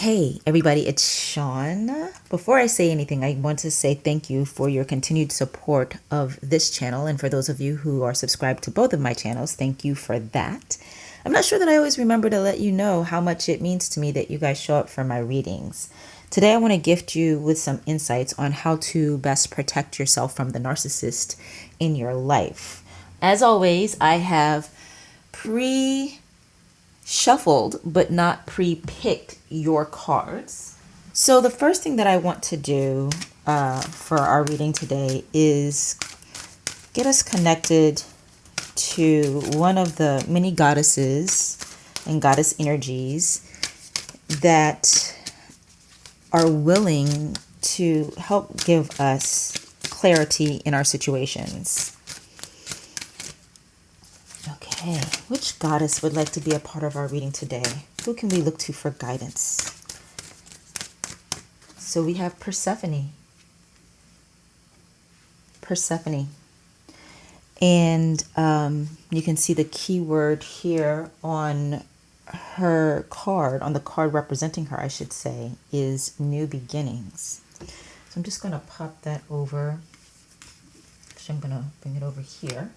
Hey everybody, it's Sean. Before I say anything, I want to say thank you for your continued support of this channel, and for those of you who are subscribed to both of my channels, thank you for that. I'm not sure that I always remember to let you know how much it means to me that you guys show up for my readings. Today I want to gift you with some insights on how to best protect yourself from the narcissist in your life. As always, I have shuffled but not pre-picked your cards. So the first thing that I want to do for our reading today is get us connected to one of the many goddesses and goddess energies that are willing to help give us clarity in our situations. Okay, which goddess would like to be a part of our reading today? Who can we look to for guidance? So we have Persephone. And you can see the keyword here on her card, on the card representing her, I should say, is new beginnings. So I'm just going to pop that over. Actually, I'm going to bring it over here.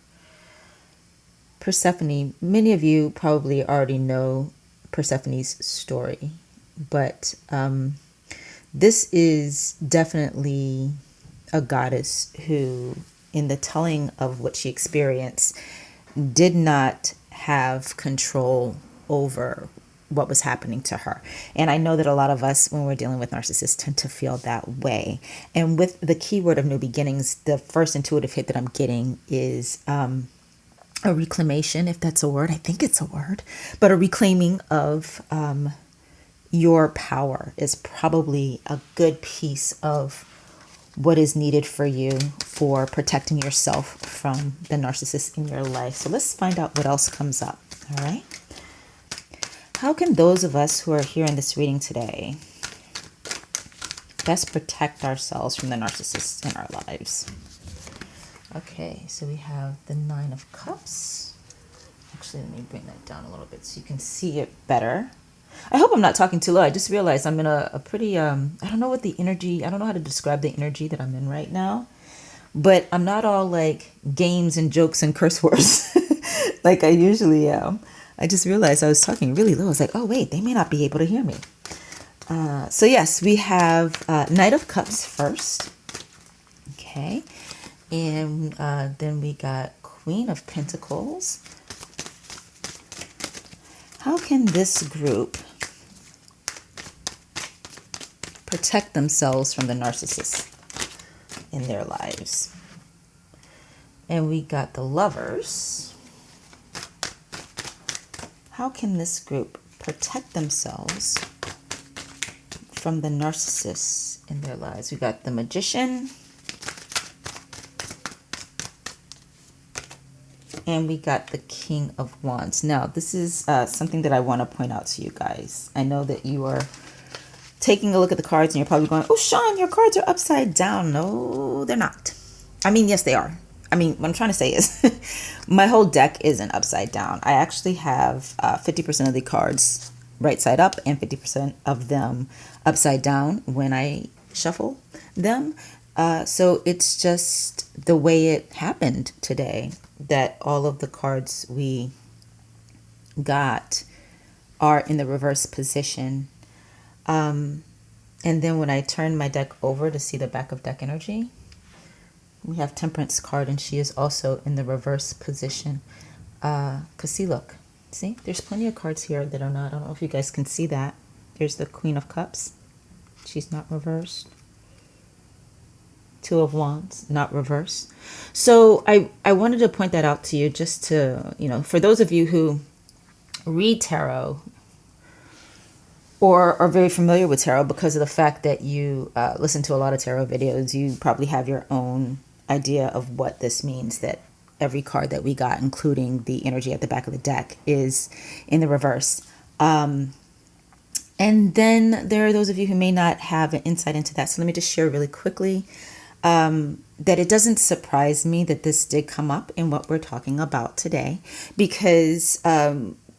Persephone, many of you probably already know Persephone's story, but this is definitely a goddess who, in the telling of what she experienced, did not have control over what was happening to her. And I know that a lot of us, when we're dealing with narcissists, tend to feel that way. And with the keyword of new beginnings, the first intuitive hit that I'm getting is a reclamation, if that's a word. I think it's a word, but a reclaiming of your power is probably a good piece of what is needed for you for protecting yourself from the narcissist in your life. So let's find out what else comes up. All right. How can those of us who are here in this reading today best protect ourselves from the narcissists in our lives? Okay, so we have the Nine of Cups. Actually, let me bring that down a little bit so you can see it better. I hope I'm not talking too low. I just realized I'm in a pretty, I don't know what the energy, I don't know how to describe the energy that I'm in right now. But I'm not all like games and jokes and curse words like I usually am. I just realized I was talking really low. I was like, oh, wait, they may not be able to hear me. So yes, we have Knight of Cups first. Okay. And then we got Queen of Pentacles. How can this group protect themselves from the narcissist in their lives? And we got the Lovers. How can this group protect themselves from the narcissists in their lives? We got the Magician. And we got the King of Wands. Now, this is something that I want to point out to you guys. I know that you are taking a look at the cards and you're probably going, oh, Sean, your cards are upside down. No, they're not. I mean, yes, they are. I mean, what I'm trying to say is my whole deck isn't upside down. I actually have 50% of the cards right side up and 50% of them upside down when I shuffle them. So it's just the way it happened today that all of the cards we got are in the reverse position. And then when I turn my deck over to see the back of deck energy, we have Temperance card, and she is also in the reverse position. Because see, look, see, there's plenty of cards here that are not, I don't know if you guys can see that. There's the Queen of Cups. She's not reversed. Two of Wands, not reversed. So I wanted to point that out to you just to, for those of you who read tarot or are very familiar with tarot because of the fact that you listen to a lot of tarot videos, you probably have your own idea of what this means, that every card that we got, including the energy at the back of the deck, is in the reverse. And then there are those of you who may not have an insight into that. So let me just share really quickly that it doesn't surprise me that this did come up in what we're talking about today, because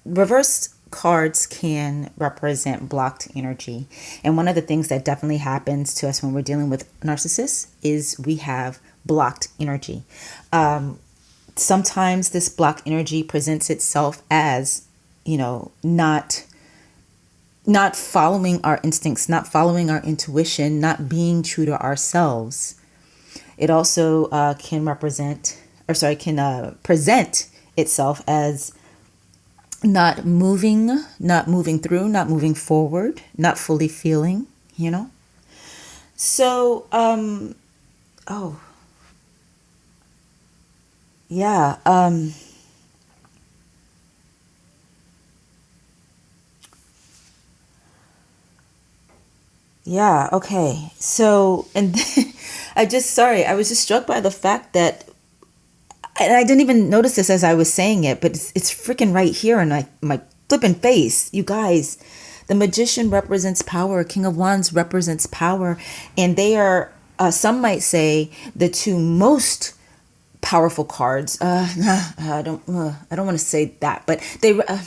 reversed cards can represent blocked energy. And one of the things that definitely happens to us when we're dealing with narcissists is we have blocked energy. Sometimes this blocked energy presents itself as, not following our instincts, not following our intuition, not being true to ourselves. It also can present itself as not moving through, not moving forward, not fully feeling, So, okay. So, and I was just struck by the fact that, and I didn't even notice this as I was saying it, but it's freaking right here in my flipping face. You guys, the Magician represents power. King of Wands represents power. And they are, some might say, the two most powerful cards. I don't want to say that, but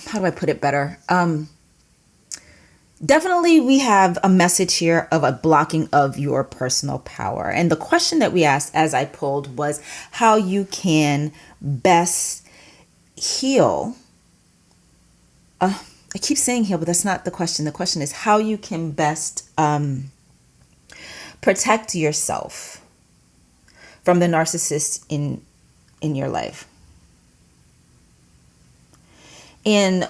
how do I put it better? Definitely we have a message here of a blocking of your personal power. And the question that we asked as I pulled was how you can best heal. I keep saying heal, but that's not the question. The question is how you can best protect yourself from the narcissist in your life. And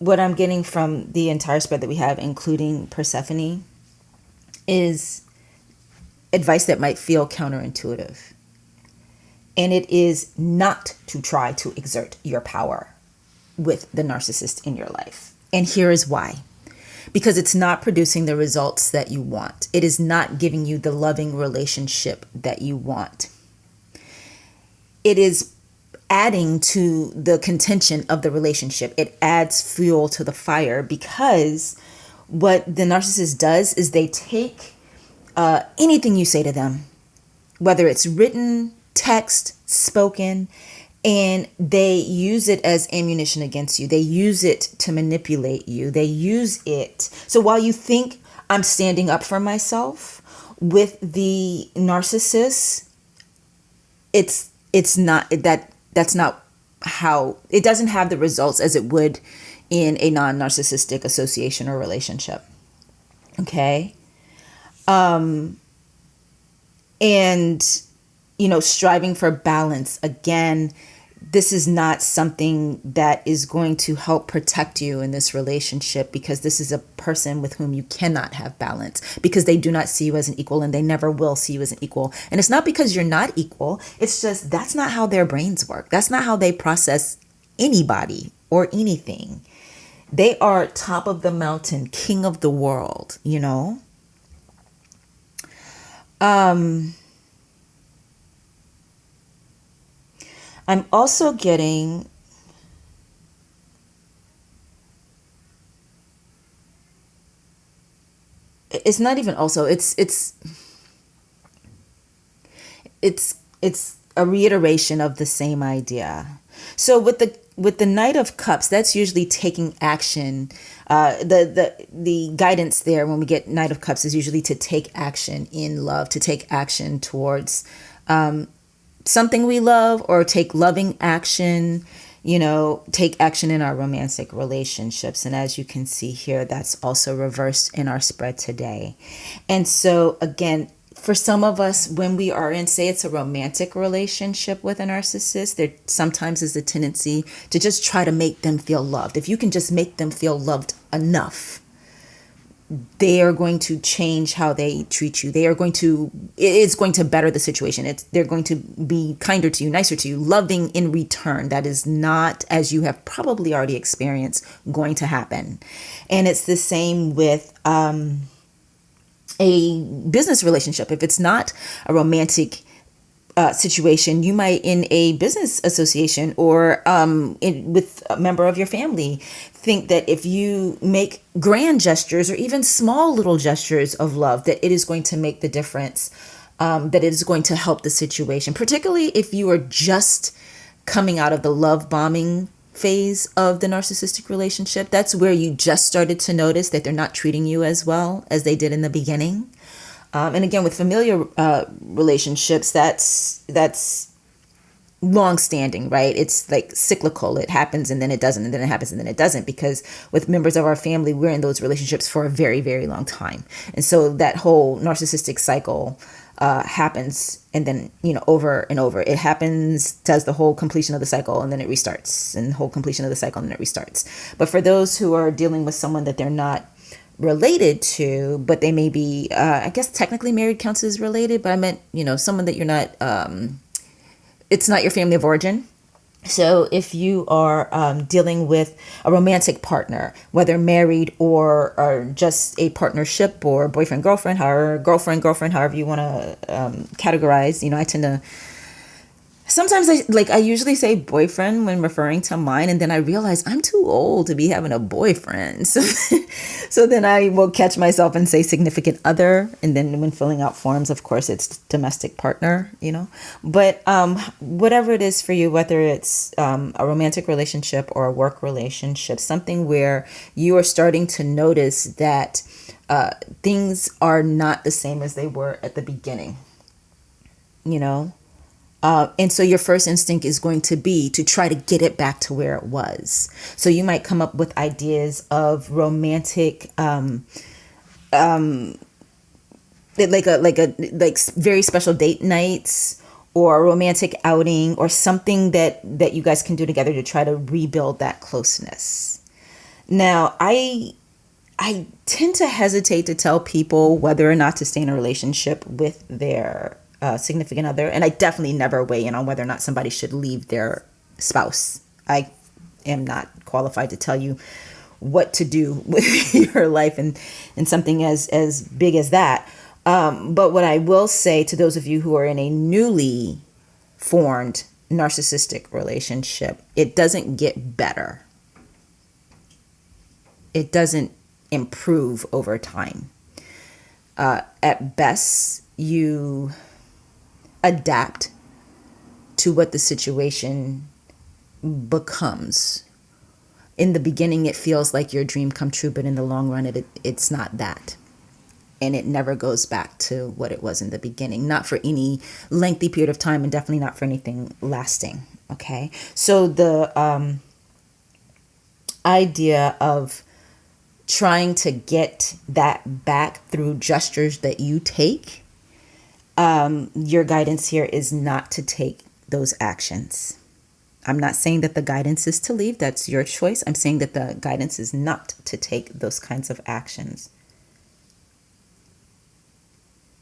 what I'm getting from the entire spread that we have, including Persephone, is advice that might feel counterintuitive. And it is not to try to exert your power with the narcissist in your life. And here is why. Because it's not producing the results that you want. It is not giving you the loving relationship that you want. It is adding to the contention of the relationship. It adds fuel to the fire, because what the narcissist does is they take anything you say to them, whether it's written, text, spoken, and they use it as ammunition against you. They use it to manipulate you. They use it. So while you think I'm standing up for myself with the narcissist, it's not that. That's not how it doesn't have the results as it would in a non-narcissistic association or relationship. Okay. And, striving for balance. Again, this is not something that is going to help protect you in this relationship, because this is a person with whom you cannot have balance, because they do not see you as an equal, and they never will see you as an equal. And it's not because you're not equal. It's just that's not how their brains work. That's not how they process anybody or anything. They are top of the mountain, king of the world, I'm also getting it's not even also it's a reiteration of the same idea. So with the Knight of Cups, that's usually taking action. The guidance there when we get Knight of Cups is usually to take action in love, to take action towards something we love, or take loving action, take action in our romantic relationships. And as you can see here, that's also reversed in our spread today. And so again, for some of us, when we are in, say it's a romantic relationship with a narcissist, there sometimes is a tendency to just try to make them feel loved. If you can just make them feel loved enough, they are going to change how they treat you. It's going to better the situation. They're going to be kinder to you, nicer to you, loving in return. That is not, as you have probably already experienced, going to happen. And it's the same with a business relationship. If it's not a romantic situation, you might in a business association or with a member of your family think that if you make grand gestures or even small little gestures of love, that it is going to make the difference, that it is going to help the situation, particularly if you are just coming out of the love bombing phase of the narcissistic relationship. That's where you just started to notice that they're not treating you as well as they did in the beginning. And again, with familiar relationships, that's long-standing, right? It's like cyclical. It happens and then it doesn't, and then it happens and then it doesn't, because with members of our family, we're in those relationships for a very, very long time. And so that whole narcissistic cycle happens, and then, over and over. It happens, does the whole completion of the cycle, and then it restarts, and the whole completion of the cycle, and then it restarts. But for those who are dealing with someone that they're not related to, but they may be, I guess technically married counts as related, but I meant, someone that you're not, it's not your family of origin. So if you are dealing with a romantic partner, whether married or just a partnership or boyfriend, girlfriend, however you want to categorize, I tend to, sometimes I usually say boyfriend when referring to mine, and then I realize I'm too old to be having a boyfriend. So then I will catch myself and say significant other, and then when filling out forms, of course, it's domestic partner, But whatever it is for you, whether it's a romantic relationship or a work relationship, something where you are starting to notice that things are not the same as they were at the beginning, and so your first instinct is going to be to try to get it back to where it was. So you might come up with ideas of romantic, like very special date nights, or a romantic outing, or something that you guys can do together to try to rebuild that closeness. Now, I tend to hesitate to tell people whether or not to stay in a relationship with their significant other, and I definitely never weigh in on whether or not somebody should leave their spouse. I am not qualified to tell you what to do with your life and something as big as that. But what I will say to those of you who are in a newly formed narcissistic relationship, it doesn't get better. It doesn't improve over time. At best, you adapt to what the situation becomes. In the beginning, it feels like your dream come true, but in the long run, it's not that. And it never goes back to what it was in the beginning, not for any lengthy period of time, and definitely not for anything lasting. Okay. So the idea of trying to get that back through gestures that you take, your guidance here is not to take those actions. I'm not saying that the guidance is to leave. That's your choice. I'm saying that the guidance is not to take those kinds of actions.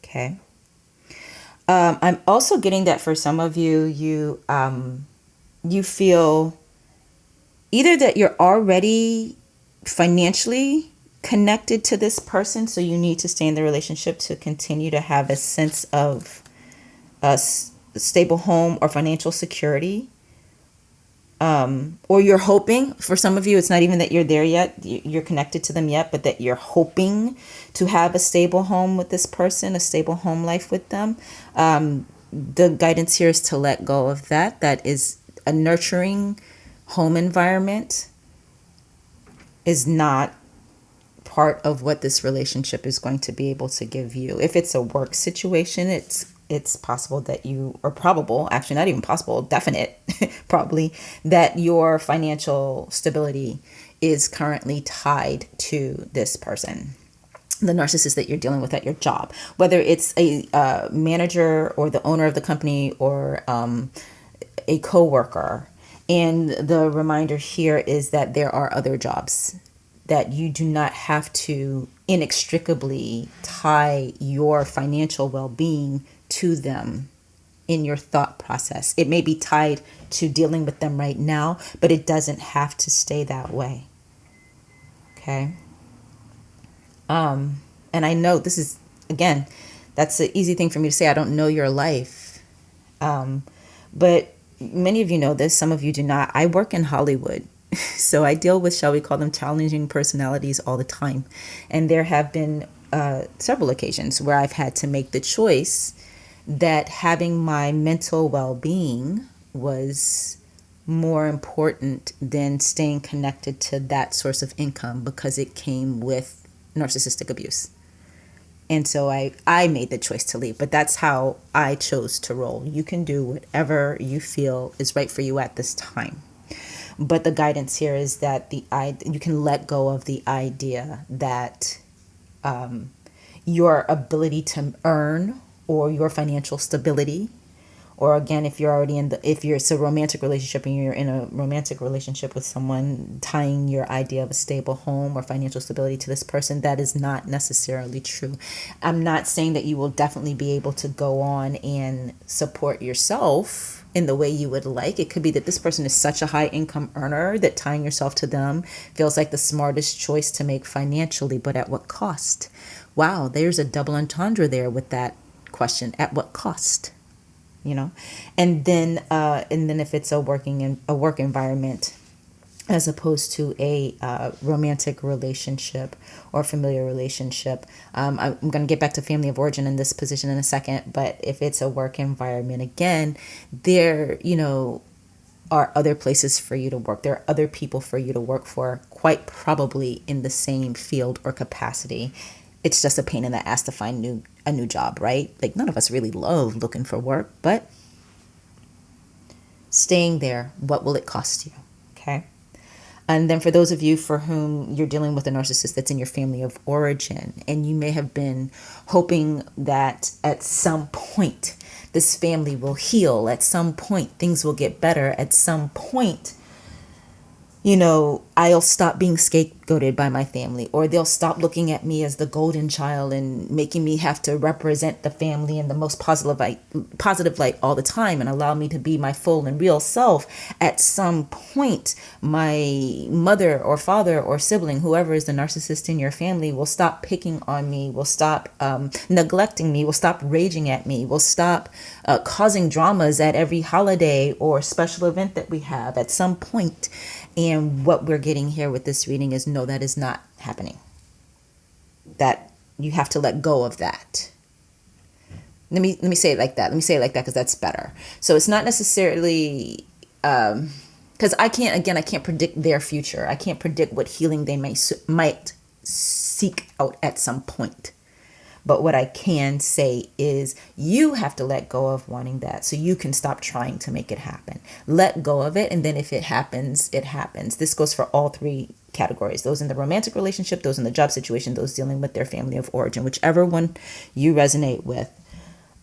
Okay. I'm also getting that for some of you, you feel either that you're already financially connected to this person, so you need to stay in the relationship to continue to have a sense of a stable home or financial security, or you're hoping, for some of you, it's not even that you're there yet, you're connected to them yet, but that you're hoping to have a stable home with this person, a stable home life with them. The guidance here is to let go of that. That is a nurturing home environment is not part of what this relationship is going to be able to give you. If it's a work situation, it's possible that you, or probable, actually not even possible, definite, probably, that your financial stability is currently tied to this person, the narcissist that you're dealing with at your job, whether it's a manager or the owner of the company or a coworker. And the reminder here is that there are other jobs, that you do not have to inextricably tie your financial well-being to them in your thought process. It may be tied to dealing with them right now, but it doesn't have to stay that way. Okay. And I know this is, again, that's an easy thing for me to say. I don't know your life. But many of you know this. Some of you do not. I work in Hollywood. So I deal with, shall we call them, challenging personalities all the time. And there have been several occasions where I've had to make the choice that having my mental well-being was more important than staying connected to that source of income because it came with narcissistic abuse. And so I made the choice to leave, but that's how I chose to roll. You can do whatever you feel is right for you at this time. But the guidance here is that you can let go of the idea that your ability to earn or your financial stability, or again, if it's a romantic relationship and you're in a romantic relationship with someone, tying your idea of a stable home or financial stability to this person, that is not necessarily true. I'm not saying that you will definitely be able to go on and support yourself in the way you would like. It could be that this person is such a high income earner that tying yourself to them feels like the smartest choice to make financially, but at what cost? Wow, there's a double entendre there with that question. At what cost? And then if it's a work environment as opposed to a romantic relationship or familiar relationship, I'm going to get back to family of origin in this position in a second, but if it's a work environment, again, there are other places for you to work. There are other people for you to work for, quite probably in the same field or capacity. It's just a pain in the ass to find a new job, right? Like, none of us really love looking for work, but staying there, what will it cost you? Okay. And then for those of you for whom you're dealing with a narcissist that's in your family of origin, and you may have been hoping that at some point this family will heal, at some point things will get better, at some point I'll stop being scapegoated by my family, or they'll stop looking at me as the golden child and making me have to represent the family in the most positive light all the time and allow me to be my full and real self. At some point, my mother or father or sibling, whoever is the narcissist in your family, will stop picking on me, will stop neglecting me, will stop raging at me, will stop causing dramas at every holiday or special event that we have at some point. And what we're getting here with this reading is, no, that is not happening. That you have to let go of that. Let me say it like that. Let me say it like that because that's better. So it's not necessarily because I can't predict their future. I can't predict what healing they might seek out at some point. But what I can say is you have to let go of wanting that so you can stop trying to make it happen. Let go of it. And then if it happens, it happens. This goes for all three categories. Those in the romantic relationship, those in the job situation, those dealing with their family of origin, whichever one you resonate with.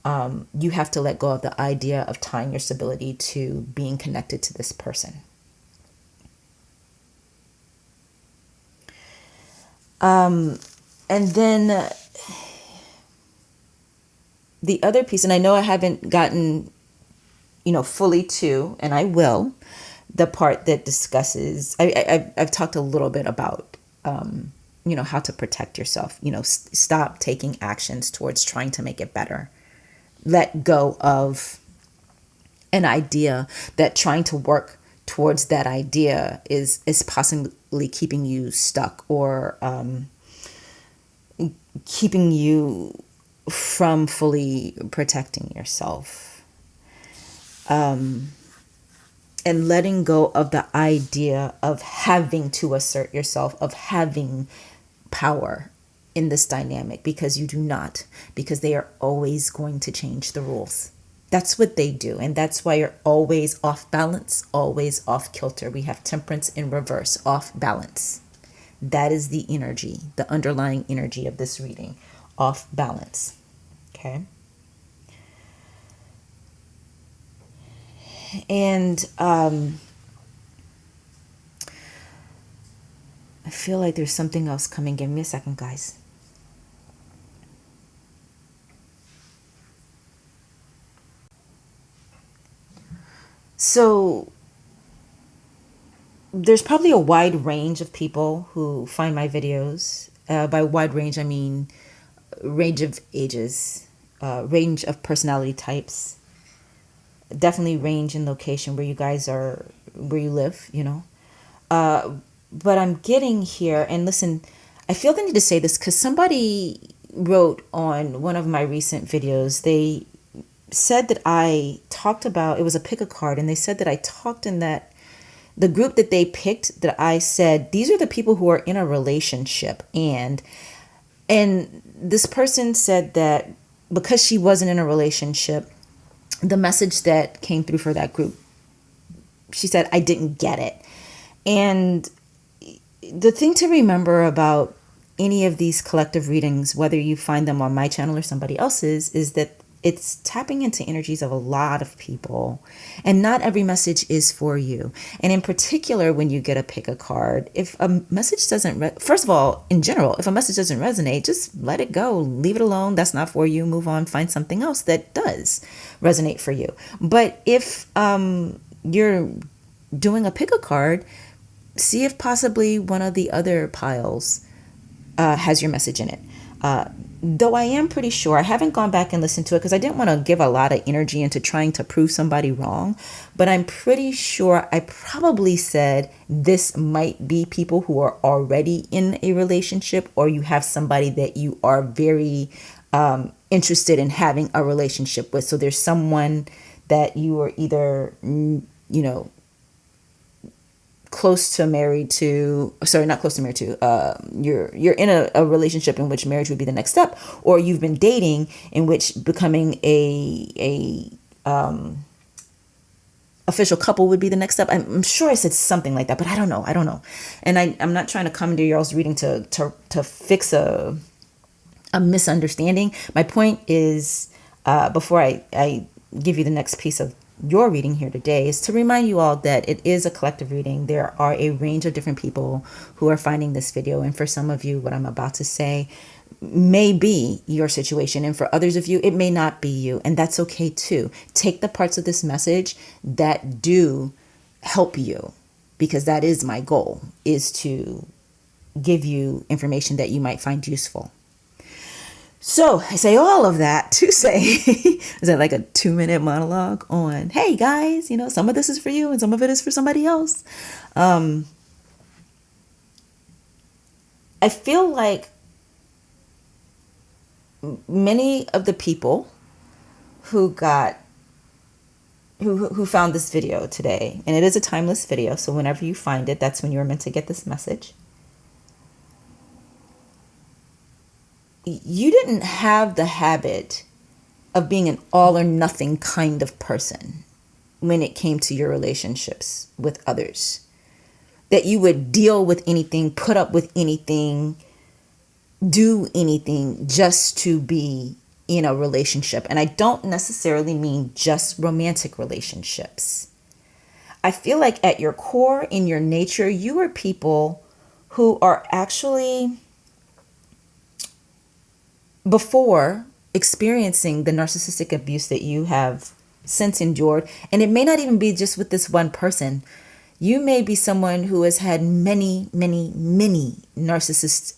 You have to let go of the idea of tying your stability to being connected to this person. And then the other piece, and I know I haven't gotten, fully to, and I will, the part that discusses, I've talked a little bit about, how to protect yourself, stop taking actions towards trying to make it better. Let go of an idea that trying to work towards that idea is possibly keeping you stuck or keeping you from fully protecting yourself. And letting go of the idea of having to assert yourself, of having power in this dynamic, because you do not, because they are always going to change the rules. That's what they do. And that's why you're always off balance, always off kilter. We have temperance in reverse, off balance. That is the energy, the underlying energy of this reading, off balance. Okay. And I feel like there's something else coming. Give me a second, guys. So there's probably a wide range of people who find my videos. By wide range, I mean range of ages, range of personality types, definitely range in location where you guys are, where you live, but I'm getting here, and listen, I feel the need to say this because somebody wrote on one of my recent videos, they said that I talked about, it was a pick a card, and they said that I talked in that the group that they picked, that I said, these are the people who are in a relationship. And this person said that because she wasn't in a relationship, the message that came through for that group, she said, I didn't get it. And the thing to remember about any of these collective readings, whether you find them on my channel or somebody else's, is that it's tapping into energies of a lot of people, and not every message is for you. And in particular, when you get to pick a card, if a message doesn't, first of all, in general, if a message doesn't resonate, just let it go, leave it alone. That's not for you. Move on, find something else that does resonate for you. But if you're doing a pick a card, see if possibly one of the other piles has your message in it. Though I am pretty sure, I haven't gone back and listened to it because I didn't want to give a lot of energy into trying to prove somebody wrong, but I'm pretty sure I probably said this might be people who are already in a relationship, or you have somebody that you are very interested in having a relationship with. So there's someone that you are either, close to married to, sorry, not close to married to, you're in a relationship in which marriage would be the next step, or you've been dating in which becoming a official couple would be the next step. I'm sure I said something like that, but I don't know. And I'm not trying to come into y'all's reading to fix a misunderstanding. My point is, before I give you the next piece of your reading here today, is to remind you all that it is a collective reading. There are a range of different people who are finding this video, and for some of you, what I'm about to say may be your situation, and for others of you, it may not be you, and that's okay too. Take the parts of this message that do help you, because that is my goal, is to give you information that you might find useful. So I say all of that to say, is that like a 2-minute monologue on, hey guys, some of this is for you and some of it is for somebody else. I feel like many of the people who found this video today, and it is a timeless video, so whenever you find it, that's when you're meant to get this message. You didn't have the habit of being an all or nothing kind of person when it came to your relationships with others. That you would deal with anything, put up with anything, do anything just to be in a relationship. And I don't necessarily mean just romantic relationships. I feel like at your core, in your nature, you are people who are actually, before experiencing the narcissistic abuse that you have since endured, and it may not even be just with this one person. You may be someone who has had many, many, many narcissists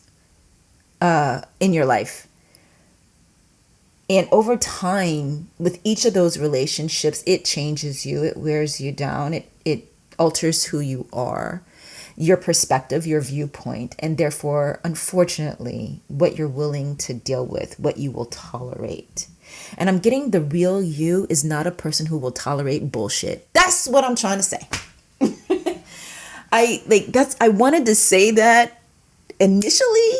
in your life. And over time, with each of those relationships, it changes you, it wears you down, it alters who you are, your perspective, your viewpoint, and therefore, unfortunately, what you're willing to deal with, what you will tolerate. And I'm getting the real you is not a person who will tolerate bullshit. That's what I'm trying to say. I wanted to say that initially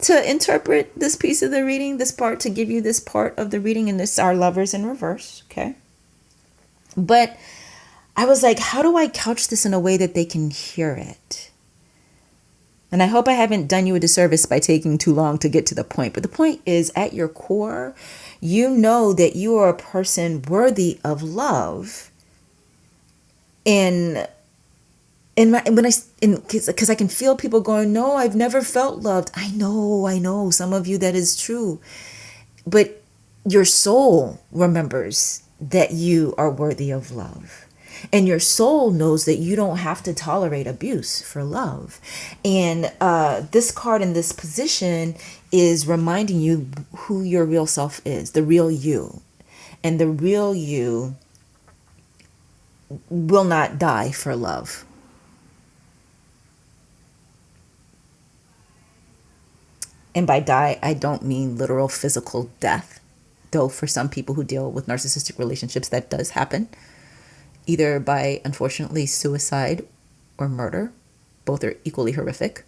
to interpret this piece of the reading, this part, to give you this part of the reading, and this our lovers in reverse, okay? But I was like, how do I couch this in a way that they can hear it? And I hope I haven't done you a disservice by taking too long to get to the point. But the point is, at your core, you know that you are a person worthy of love. Because I can feel people going, no, I've never felt loved. I know, some of you that is true. But your soul remembers that you are worthy of love. And your soul knows that you don't have to tolerate abuse for love. And this card in this position is reminding you who your real self is, the real you. And the real you will not die for love. And by die, I don't mean literal physical death. Though for some people who deal with narcissistic relationships, that does happen. Either by, unfortunately, suicide or murder. Both are equally horrific.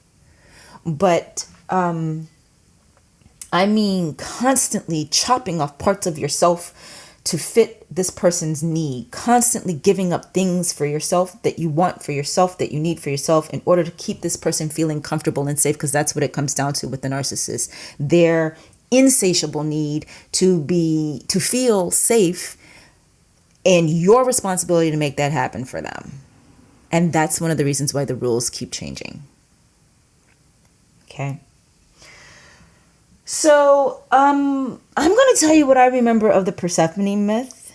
But I mean constantly chopping off parts of yourself to fit this person's need, constantly giving up things for yourself that you want for yourself, that you need for yourself, in order to keep this person feeling comfortable and safe, because that's what it comes down to with the narcissist. Their insatiable need to feel safe, and your responsibility to make that happen for them. And that's one of the reasons why the rules keep changing. Okay. So, I'm going to tell you what I remember of the Persephone myth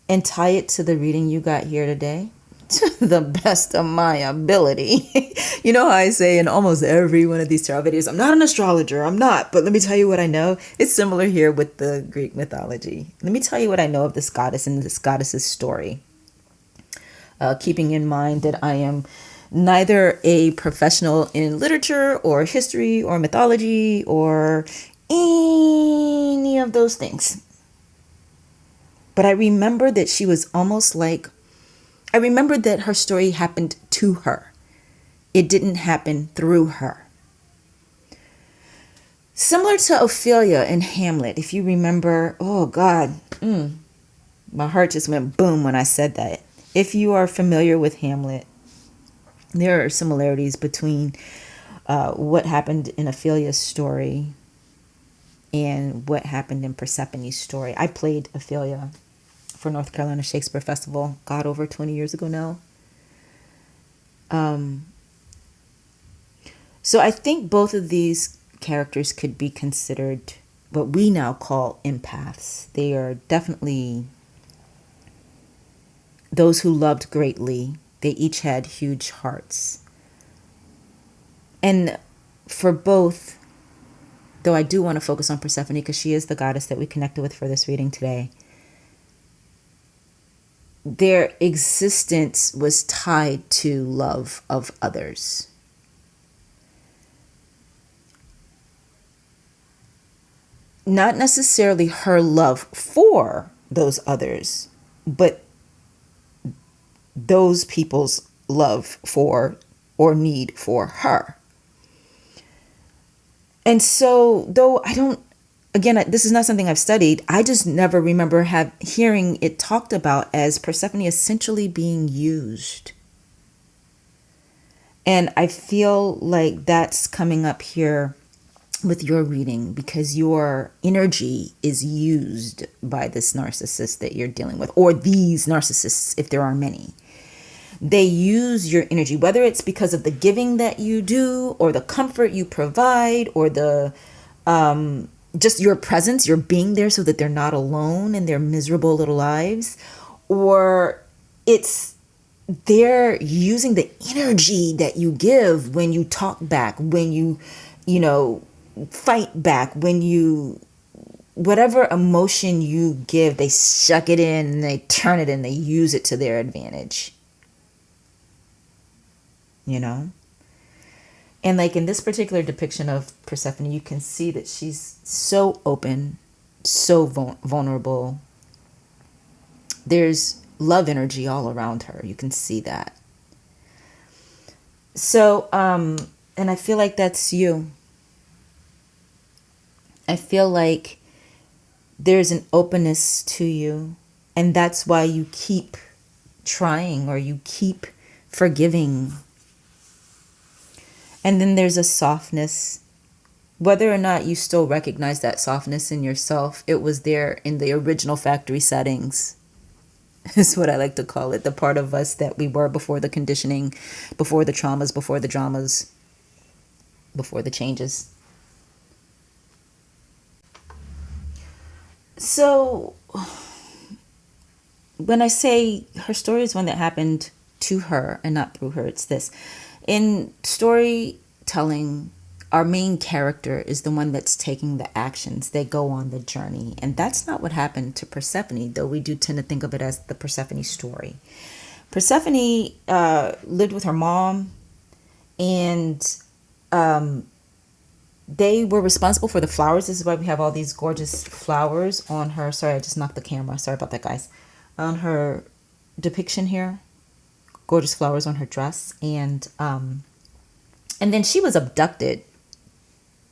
and tie it to the reading you got here today to the best of my ability. You know how I say in almost every one of these tarot videos, I'm not an astrologer, I'm not, but let me tell you what I know. It's similar here with the Greek mythology. Let me tell you what I know of this goddess and this goddess's story. Keeping in mind that I am neither a professional in literature or history or mythology or any of those things. But I remember that she was almost like, I remember that her story happened to her. It didn't happen through her. Similar to Ophelia in Hamlet, if you remember, oh God, my heart just went boom when I said that. If you are familiar with Hamlet, there are similarities between what happened in Ophelia's story and what happened in Persephone's story. I played Ophelia for North Carolina Shakespeare Festival, God, over 20 years ago now. So I think both of these characters could be considered what we now call empaths. They are definitely those who loved greatly. They each had huge hearts. And for both, though I do want to focus on Persephone because she is the goddess that we connected with for this reading today, their existence was tied to love of others. Not necessarily her love for those others, but those people's love for or need for her. And so, though I don't, again, this is not something I've studied, I just never remember hearing it talked about as Persephone essentially being used. And I feel like that's coming up here with your reading, because your energy is used by this narcissist that you're dealing with, or these narcissists, if there are many. They use your energy, whether it's because of the giving that you do, or the comfort you provide, or the just your presence, your being there so that they're not alone in their miserable little lives, or it's they're using the energy that you give when you talk back, when you fight back, when you, whatever emotion you give, they suck it in and they turn it and they use it to their advantage. And like in this particular depiction of Persephone, you can see that she's so open, so vulnerable. There's love energy all around her. You can see that. So, and I feel like that's you. I feel like there's an openness to you, and that's why you keep trying, or you keep forgiving. And then there's a softness. Whether or not you still recognize that softness in yourself, it was there in the original factory settings. Is what I like to call it. The part of us that we were before the conditioning, before the traumas, before the dramas, before the changes. So when I say her story is one that happened to her and not through her, it's this. In storytelling, our main character is the one that's taking the actions. They go on the journey. And that's not what happened to Persephone, though we do tend to think of it as the Persephone story. Persephone lived with her mom, and they were responsible for the flowers. This is why we have all these gorgeous flowers on her. Sorry, I just knocked the camera. Sorry about that, guys. On her depiction here. Gorgeous flowers on her dress. And then she was abducted.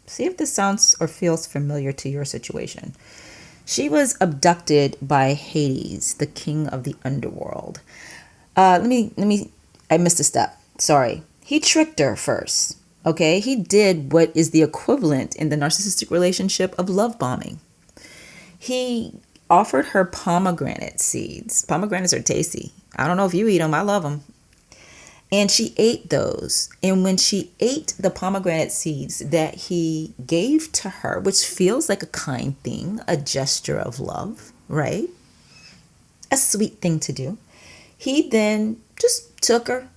See if this sounds or feels familiar to your situation. She was abducted by Hades, the king of the underworld. I missed a step. Sorry. He tricked her first. Okay. He did what is the equivalent in the narcissistic relationship of love bombing. He offered her pomegranate seeds. Pomegranates are tasty. I don't know if you eat them. I love them. And she ate those. And when she ate the pomegranate seeds that he gave to her, which feels like a kind thing, a gesture of love, right? A sweet thing to do. He then just took her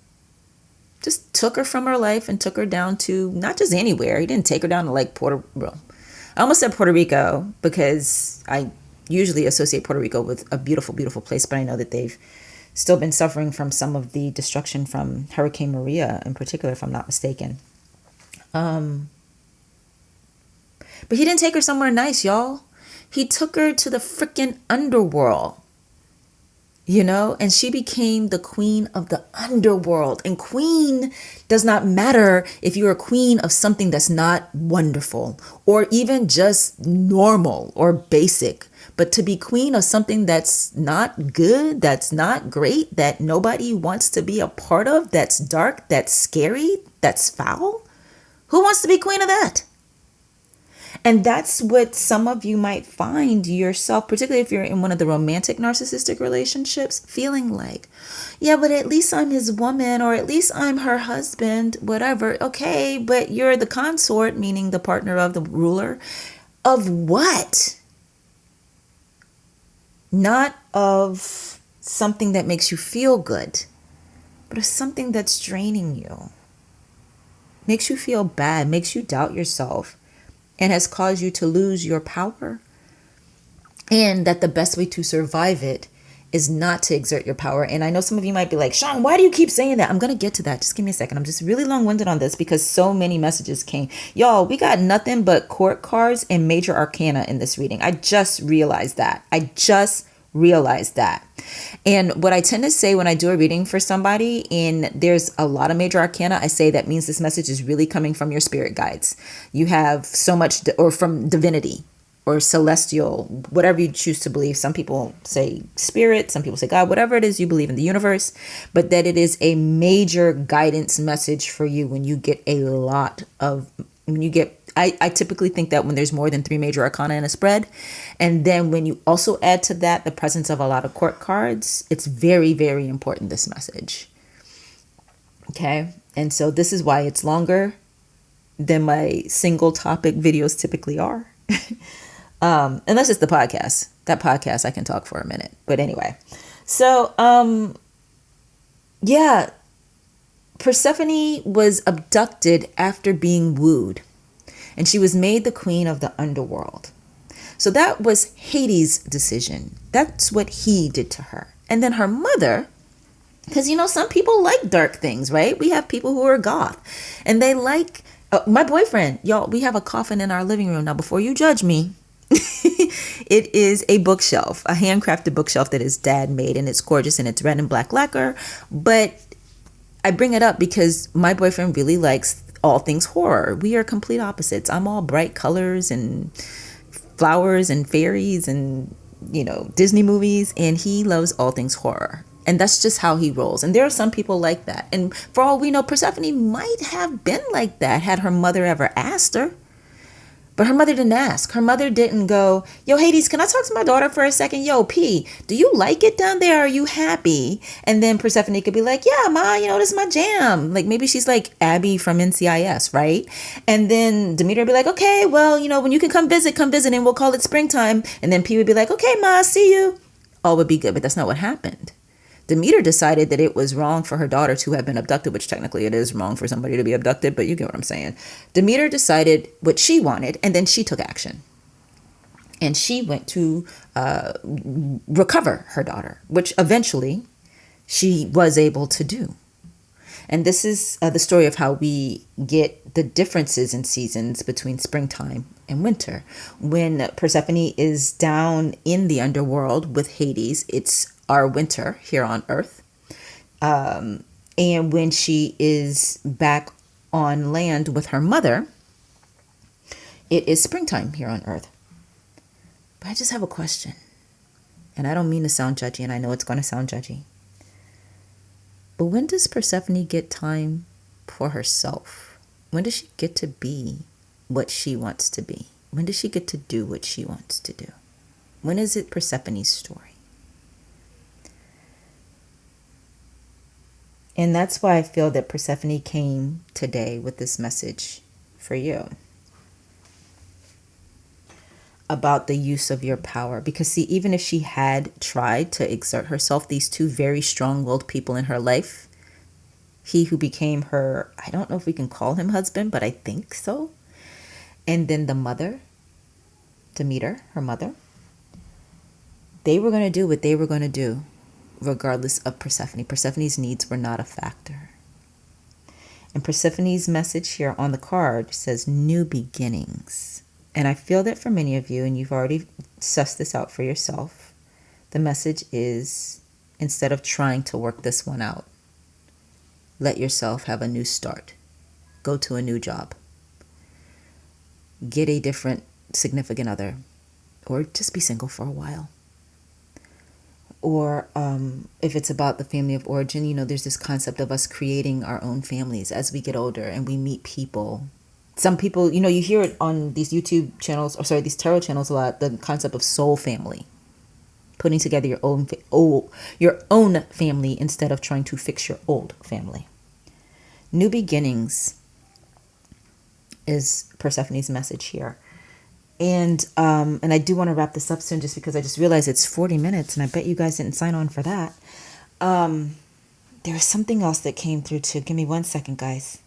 from her life and took her down to not just anywhere. He didn't take her down to like I almost said Puerto Rico because I usually associate Puerto Rico with a beautiful, beautiful place, but I know that they've still been suffering from some of the destruction from Hurricane Maria in particular, if I'm not mistaken. But he didn't take her somewhere nice, y'all. He took her to the freaking underworld, and she became the queen of the underworld. And queen does not matter if you're a queen of something that's not wonderful or even just normal or basic. But to be queen of something that's not good, that's not great, that nobody wants to be a part of, that's dark, that's scary, that's foul, who wants to be queen of that? And that's what some of you might find yourself, particularly if you're in one of the romantic narcissistic relationships, feeling like, yeah, but at least I'm his woman, or at least I'm her husband, whatever. Okay, but you're the consort, meaning the partner of the ruler, of what? Not of something that makes you feel good, but of something that's draining you, makes you feel bad, makes you doubt yourself, and has caused you to lose your power. And that the best way to survive it is not to exert your power. And I know some of you might be like, Shon, why do you keep saying that? I'm going to get to that. Just give me a second. I'm just really long-winded on this because so many messages came. Y'all, we got nothing but court cards and major arcana in this reading. I just realized that. And what I tend to say when I do a reading for somebody and there's a lot of major arcana, I say that means this message is really coming from your spirit guides. You have so much, or from divinity or celestial, whatever you choose to believe. Some people say spirit, some people say God, whatever it is you believe in the universe, but that it is a major guidance message for you when you get I typically think that when there's more than 3 major arcana in a spread, and then when you also add to that the presence of a lot of court cards, it's very, very important, this message. Okay. And so this is why it's longer than my single topic videos typically are. Unless it's the podcast. That podcast I can talk for a minute. But anyway. So, yeah. Persephone was abducted after being wooed. And she was made the queen of the underworld. So that was Hades' decision. That's what he did to her. And then her mother, because, some people like dark things, right? We have people who are goth. And they like, my boyfriend, y'all, we have a coffin in our living room. Now, before you judge me, it is a bookshelf, a handcrafted bookshelf that his dad made. And it's gorgeous and it's red and black lacquer. But I bring it up because my boyfriend really likes all things horror. We are complete opposites. I'm all bright colors and flowers and fairies and, Disney movies. And he loves all things horror. And that's just how he rolls. And there are some people like that. And for all we know, Persephone might have been like that had her mother ever asked her. But her mother didn't ask. Her mother didn't go, yo, Hades, can I talk to my daughter for a second? Yo, P, do you like it down there? Are you happy? And then Persephone could be like, yeah, Ma, this is my jam. Like maybe she's like Abby from NCIS, right? And then Demeter would be like, okay, well, when you can come visit and we'll call it springtime. And then P would be like, okay, Ma, see you. All would be good. But that's not what happened. Demeter decided that it was wrong for her daughter to have been abducted, which technically it is wrong for somebody to be abducted, but you get what I'm saying. Demeter decided what she wanted, and then she took action. And she went to recover her daughter, which eventually she was able to do. And this is the story of how we get the differences in seasons between springtime and winter. When Persephone is down in the underworld with Hades, it's our winter here on Earth. And when she is back on land with her mother, it is springtime here on Earth. But I just have a question. And I don't mean to sound judgy, and I know it's going to sound judgy. But when does Persephone get time for herself? When does she get to be what she wants to be? When does she get to do what she wants to do? When is it Persephone's story? And that's why I feel that Persephone came today with this message for you about the use of your power. Because see, even if she had tried to exert herself, these two very strong-willed people in her life, he who became her, I don't know if we can call him husband, but I think so. And then the mother, Demeter, her mother, they were going to do what they were going to do regardless of Persephone. Persephone's needs were not a factor. And Persephone's message here on the card says new beginnings. And I feel that for many of you, and you've already sussed this out for yourself, the message is, instead of trying to work this one out, let yourself have a new start. Go to a new job. Get a different significant other. Or just be single for a while. Or if it's about the family of origin, you know, there's this concept of us creating our own families as we get older and we meet people. Some people, you know, you hear it on these YouTube channels, or sorry, these tarot channels a lot, the concept of soul family. Putting together your own family instead of trying to fix your old family. New beginnings is Persephone's message here. And I do want to wrap this up soon, just because I just realized it's 40 minutes and I bet you guys didn't sign on for that. There was something else that came through too. Give me 1 second, guys.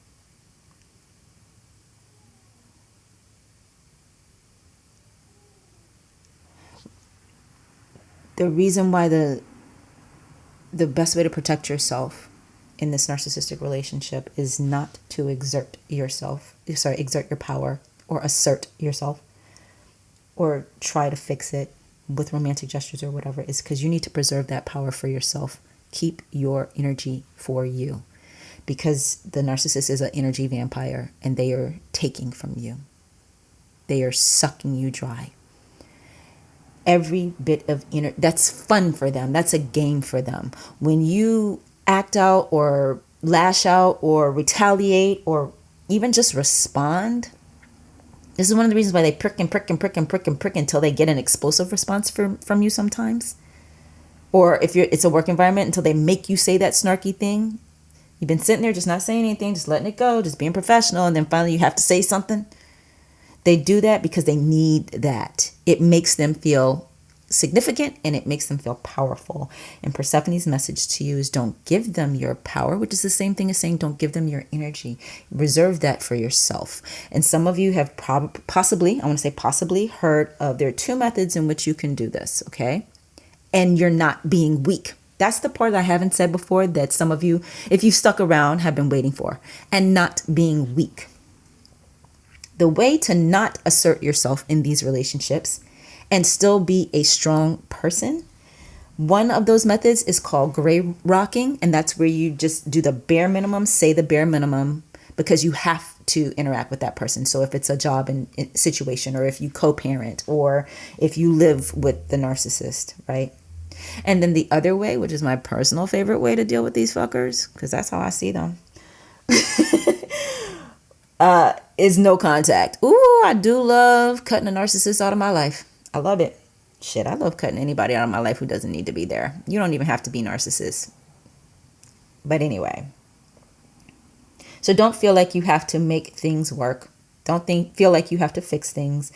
The reason why the best way to protect yourself in this narcissistic relationship is not to exert your power or assert yourself or try to fix it with romantic gestures or whatever, is because you need to preserve that power for yourself. Keep your energy for you, because the narcissist is an energy vampire and they are taking from you. They are sucking you dry. Every bit of energy, that's fun for them. That's a game for them. When you act out or lash out or retaliate or even just respond, this is one of the reasons why they prick until they get an explosive response from you sometimes. Or if it's a work environment, until they make you say that snarky thing. You've been sitting there just not saying anything, just letting it go, just being professional, and then finally you have to say something. They do that because they need that. It makes them feel significant and it makes them feel powerful. And Persephone's message to you is don't give them your power, which is the same thing as saying don't give them your energy. Reserve that for yourself. And some of you have possibly heard of, there are two methods in which you can do this, okay? And you're not being weak. That's the part I haven't said before that some of you, if you've stuck around, have been waiting for. And not being weak. The way to not assert yourself in these relationships and still be a strong person, one of those methods is called gray rocking, and that's where you just do the bare minimum, say the bare minimum, because you have to interact with that person. So if it's a job and situation, or if you co-parent, or if you live with the narcissist, right? And then the other way, which is my personal favorite way to deal with these fuckers, because that's how I see them, is no contact. Ooh, I do love cutting a narcissist out of my life. I love it. Shit, I love cutting anybody out of my life who doesn't need to be there. You don't even have to be narcissist. But anyway. So don't feel like you have to make things work. Don't feel like you have to fix things.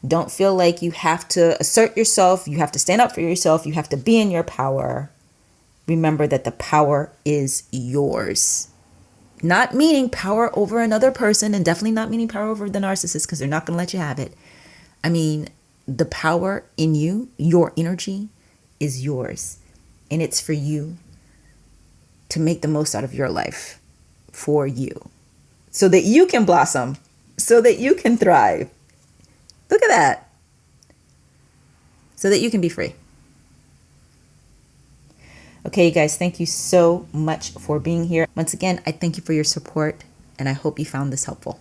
Don't feel like you have to assert yourself. You have to stand up for yourself. You have to be in your power. Remember that the power is yours. Not meaning power over another person, and definitely not meaning power over the narcissist, because they're not going to let you have it. I mean, the power in you, your energy, is yours. And it's for you to make the most out of your life for you. So that you can blossom. So that you can thrive. Look at that. So that you can be free. Okay, you guys, thank you so much for being here. Once again, I thank you for your support, and I hope you found this helpful.